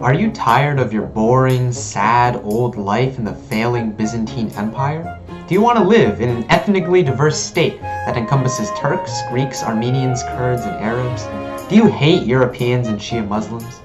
Are you tired of your boring, sad, old life in the failing Byzantine Empire? Do you want to live in an ethnically diverse state that encompasses Turks, Greeks, Armenians, Kurds, and Arabs? Do you hate Europeans and Shia Muslims?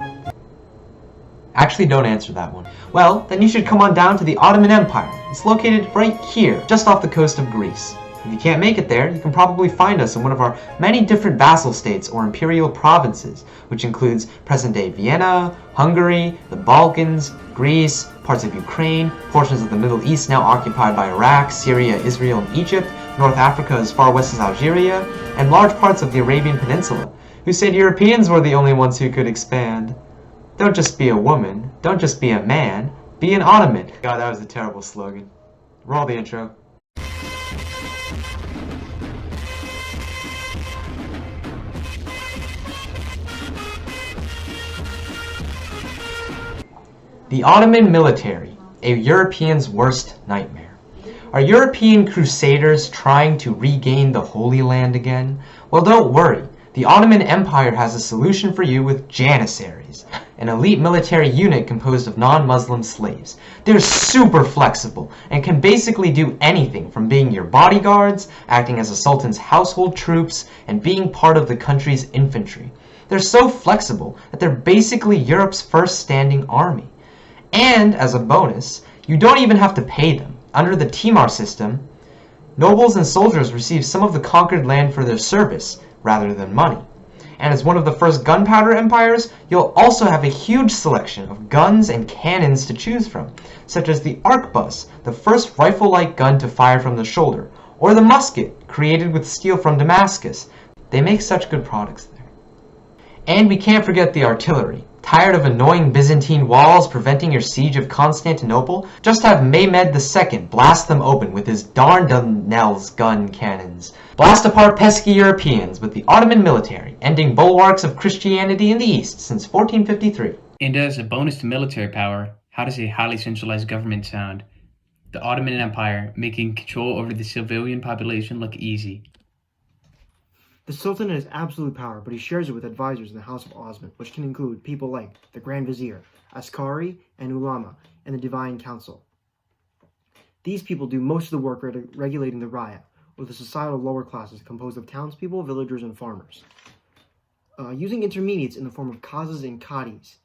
Actually, don't answer that one. Well, then you should come on down to the Ottoman Empire. It's located right here, just off the coast of Greece. If you can't make it there, you can probably find us in one of our many different vassal states or imperial provinces, which includes present-day Vienna, Hungary, the Balkans, Greece, parts of Ukraine, portions of the Middle East now occupied by Iraq, Syria, Israel, and Egypt, North Africa as far west as Algeria, and large parts of the Arabian Peninsula. Who said Europeans were the only ones who could expand? Don't just be a woman, don't just be a man, be an Ottoman. God, that was a terrible slogan. Roll the intro. The Ottoman Military, a European's worst nightmare. Are European crusaders trying to regain the Holy Land again? Well, don't worry. The Ottoman Empire has a solution for you with Janissaries, an elite military unit composed of non-Muslim slaves. They're super flexible and can basically do anything from being your bodyguards, acting as a sultan's household troops, and being part of the country's infantry. They're so flexible that they're basically Europe's first standing army. And, as a bonus, you don't even have to pay them. Under the Timar system, nobles and soldiers receive some of the conquered land for their service, rather than money. And as one of the first gunpowder empires, you'll also have a huge selection of guns and cannons to choose from, such as the arquebus, the first rifle-like gun to fire from the shoulder, or the musket, created with steel from Damascus. They make such good products there. And we can't forget the artillery. Tired of annoying Byzantine walls preventing your siege of Constantinople? Just have Mehmed II blast them open with his Dardanelles gun cannons. Blast apart pesky Europeans with the Ottoman military, ending bulwarks of Christianity in the East since 1453. And as a bonus to military power, how does a highly centralized government sound? The Ottoman Empire, making control over the civilian population look easy. The Sultan has absolute power, but he shares it with advisors in the House of Osman, which can include people like the Grand Vizier, Askari, and Ulama, and the Divine Council. These people do most of the work regulating the Raya, or the societal lower classes composed of townspeople, villagers, and farmers. Using intermediates in the form of qazas and qadis,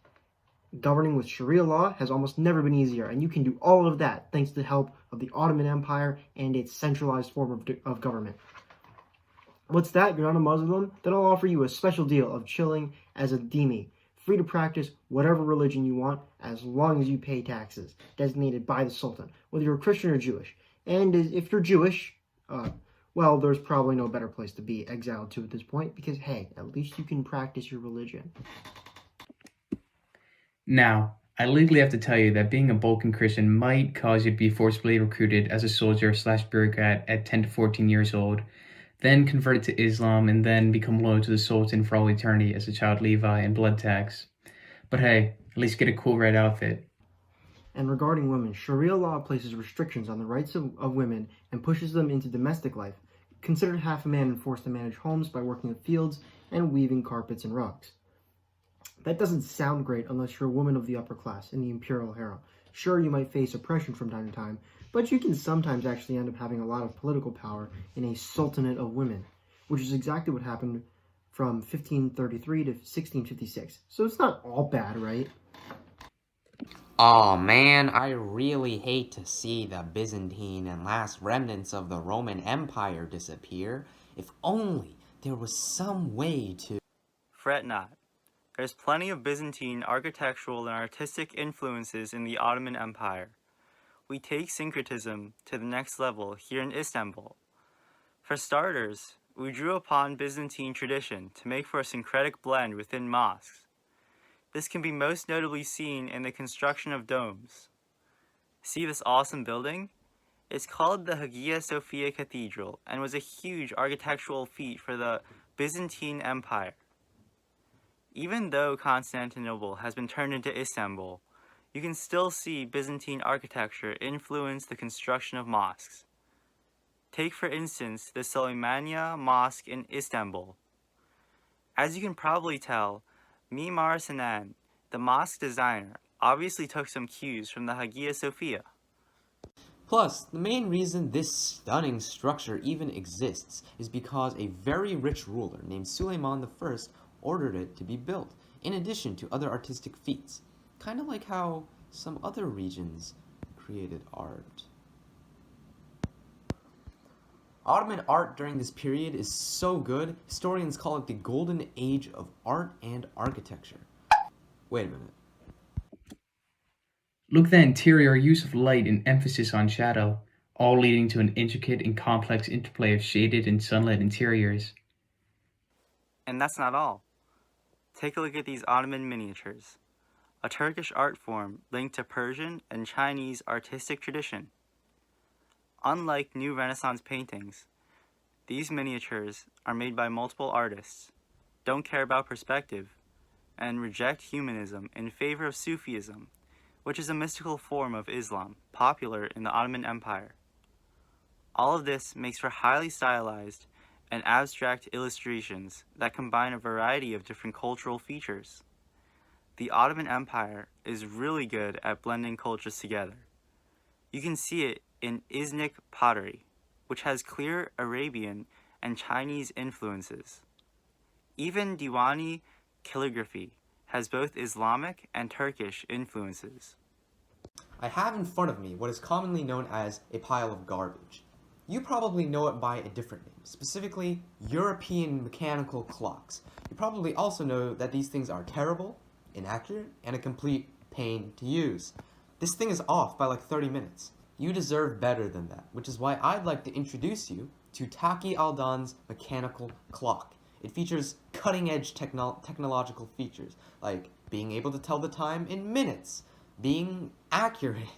governing with Sharia law has almost never been easier, and you can do all of that thanks to the help of the Ottoman Empire and its centralized form of government. What's that? You're not a Muslim? Then I'll offer you a special deal of chilling as a dhimmi, free to practice whatever religion you want as long as you pay taxes, designated by the Sultan, whether you're Christian or Jewish. And if you're Jewish, well, there's probably no better place to be exiled to at this point, because hey, at least you can practice your religion. Now, I legally have to tell you that being a Balkan Christian might cause you to be forcibly recruited as a soldier/bureaucrat at 10 to 14 years old, then converted to Islam, and then become loyal to the Sultan for all eternity as a child Levi and blood tax. But hey, at least get a cool red outfit. And regarding women, Sharia law places restrictions on the rights of women and pushes them into domestic life, considered half a man and forced to manage homes by working in fields and weaving carpets and rugs. That doesn't sound great unless you're a woman of the upper class in the imperial harem. Sure, you might face oppression from time to time, but you can sometimes actually end up having a lot of political power in a sultanate of women, which is exactly what happened from 1533 to 1656. So it's not all bad, right? Aw man, I really hate to see the Byzantine and last remnants of the Roman Empire disappear. If only there was some way to... Fret not. There's plenty of Byzantine architectural and artistic influences in the Ottoman Empire. We take syncretism to the next level here in Istanbul. For starters, we drew upon Byzantine tradition to make for a syncretic blend within mosques. This can be most notably seen in the construction of domes. See this awesome building? It's called the Hagia Sophia Cathedral and was a huge architectural feat for the Byzantine Empire. Even though Constantinople has been turned into Istanbul, you can still see Byzantine architecture influence the construction of mosques. Take for instance the Süleymaniye Mosque in Istanbul. As you can probably tell, Mimar Sinan The mosque designer obviously took some cues from the Hagia Sophia. Plus, the main reason this stunning structure even exists is because a very rich ruler named Suleiman I ordered it to be built, in addition to other artistic feats. Kind of like how some other regions created art. Ottoman art during this period is so good, historians call it the golden age of art and architecture. Wait a minute. Look at the interior use of light and emphasis on shadow, all leading to an intricate and complex interplay of shaded and sunlit interiors. And that's not all. Take a look at these Ottoman miniatures, a Turkish art form linked to Persian and Chinese artistic tradition. Unlike new Renaissance paintings, these miniatures are made by multiple artists, don't care about perspective, and reject humanism in favor of Sufism, which is a mystical form of Islam popular in the Ottoman Empire. All of this makes for highly stylized and abstract illustrations that combine a variety of different cultural features. The Ottoman Empire is really good at blending cultures together. You can see it in Iznik pottery, which has clear Arabian and Chinese influences. Even Diwani calligraphy has both Islamic and Turkish influences. I have in front of me what is commonly known as a pile of garbage. You probably know it by a different name, specifically European mechanical clocks. You probably also know that these things are terrible, inaccurate, and a complete pain to use. This thing is off by like 30 minutes. You deserve better than that, which is why I'd like to introduce you to Taki Aldan's mechanical clock. It features cutting-edge technological features, like being able to tell the time in minutes, being accurate,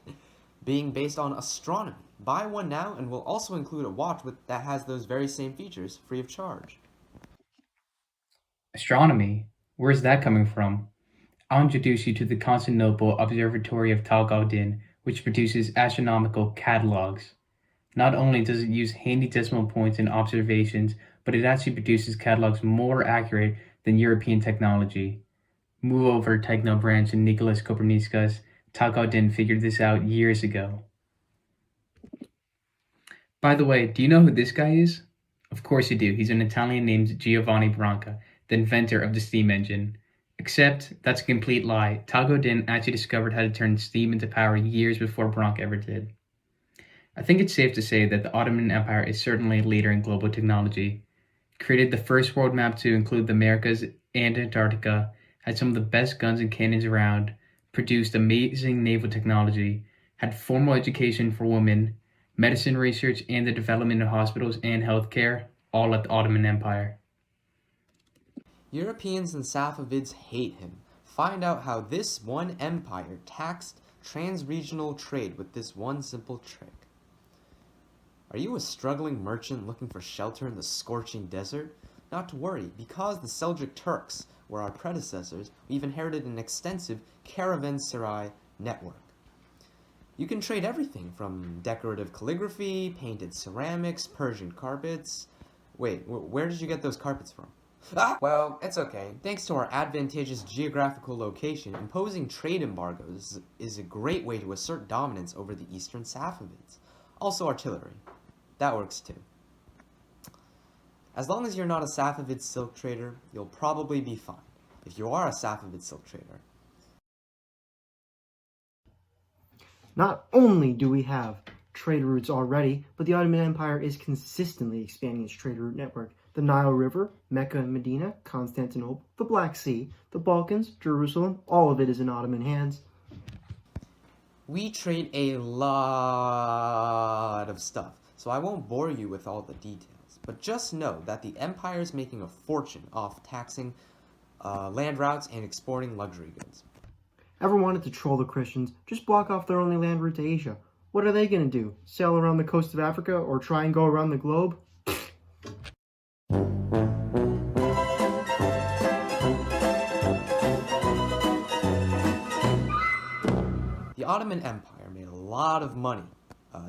being based on astronomy. Buy one now and we'll also include a watch that has those very same features free of charge. Astronomy? Where's that coming from? I'll introduce you to the Constantinople Observatory of Talgaudin, which produces astronomical catalogs. Not only does it use handy decimal points in observations, but it actually produces catalogs more accurate than European technology. Move over, techno branch and Nicholas Copernicus. Talgaudin figured this out years ago. By the way, do you know who this guy is? Of course you do. He's an Italian named Giovanni Branca, the inventor of the steam engine. Except, that's a complete lie. Talgaudin actually discovered how to turn steam into power years before Branca ever did. I think it's safe to say that the Ottoman Empire is certainly a leader in global technology. Created the first world map to include the Americas and Antarctica, had some of the best guns and cannons around, produced amazing naval technology, had formal education for women, medicine research, and the development of hospitals and healthcare, all at the Ottoman Empire. Europeans and Safavids hate him. Find out how this one empire taxed trans-regional trade with this one simple trick. Are you a struggling merchant looking for shelter in the scorching desert? Not to worry, because the Seljuk Turks were our predecessors, we've inherited an extensive caravanserai network. You can trade everything from decorative calligraphy, painted ceramics, Persian carpets. Wait, where did you get those carpets from? Well, it's okay. Thanks to our advantageous geographical location, imposing trade embargoes is a great way to assert dominance over the Eastern Safavids. Also artillery. That works too. As long as you're not a Safavid silk trader, you'll probably be fine. If you are a Safavid silk trader. Not only do we have trade routes already, but the Ottoman Empire is consistently expanding its trade route network. The Nile River, Mecca and Medina, Constantinople, the Black Sea, the Balkans, Jerusalem, all of it is in Ottoman hands. We trade a lot of stuff, so I won't bore you with all the details. But just know that the empire is making a fortune off taxing land routes and exporting luxury goods. Ever wanted to troll the Christians? Just block off their only land route to Asia. What are they going to do? Sail around the coast of Africa or try and go around the globe? The Ottoman Empire made a lot of money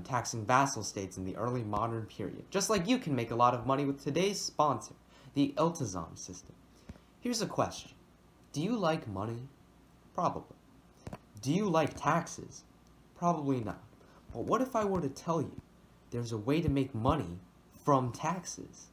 taxing vassal states in the early modern period, just like you can make a lot of money with today's sponsor, the Iltizam system. Here's a question. Do you like money? Probably. Do you like taxes? Probably not. But what if I were to tell you there's a way to make money from taxes?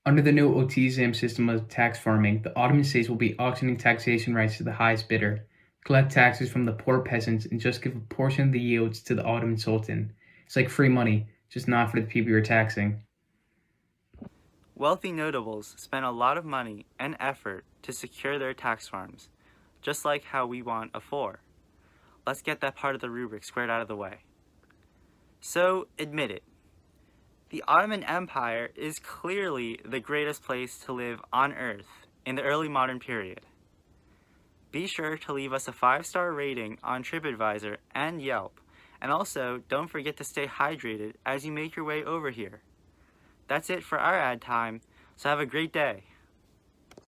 Under the new Ottoman system of tax farming, the Ottoman states will be auctioning taxation rights to the highest bidder, collect taxes from the poor peasants, and just give a portion of the yields to the Ottoman Sultan. It's like free money, just not for the people you're taxing. Wealthy notables spend a lot of money and effort to secure their tax farms, just like how we want a 4. Let's get that part of the rubric squared out of the way. So, admit it. The Ottoman Empire is clearly the greatest place to live on Earth in the early modern period. Be sure to leave us a 5-star rating on TripAdvisor and Yelp, and also don't forget to stay hydrated as you make your way over here. That's it for our ad time, so have a great day.